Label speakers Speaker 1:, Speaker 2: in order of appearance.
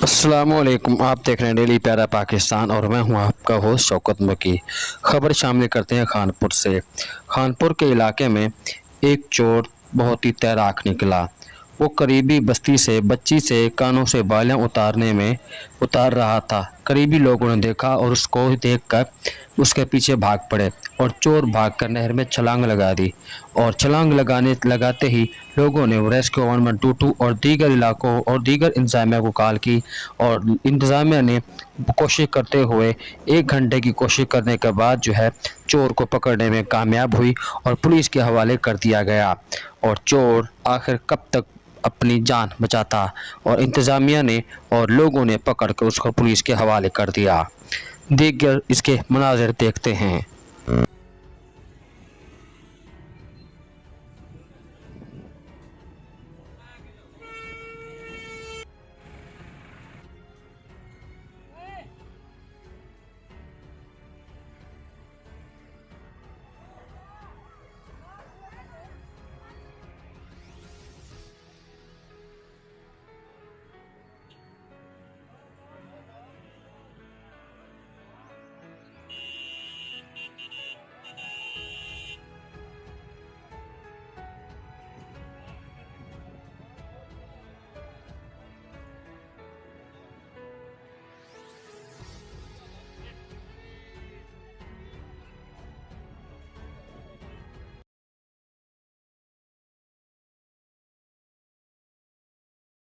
Speaker 1: السلام علیکم، آپ دیکھ رہے ہیں ڈیلی پیارا پاکستان اور میں ہوں آپ کا ہوسٹ شوکت مکی۔ خبر شامل کرتے ہیں خانپور سے۔ خانپور کے علاقے میں ایک چور بہت ہی تیراک نکلا۔ وہ قریبی بستی سے بچی سے کانوں سے بالیاں اتار رہا تھا۔ قریبی لوگوں نے دیکھا اور اس کو دیکھ کر اس کے پیچھے بھاگ پڑے اور چور بھاگ کر نہر میں چھلانگ لگا دی اور چھلانگ لگاتے ہی لوگوں نے ریسکیو 112 اور دیگر علاقوں اور دیگر انتظامیہ کو کال کی اور انتظامیہ نے کوشش کرتے ہوئے 1 گھنٹے کی کوشش کرنے کے بعد چور کو پکڑنے میں کامیاب ہوئی اور پولیس کے حوالے کر دیا گیا۔ اور چور آخر کب تک اپنی جان بچاتا اور انتظامیہ نے اور لوگوں نے پکڑ کر اس کو پولیس کے حوالے کر دیا۔ دیگر اس کے مناظر دیکھتے ہیں۔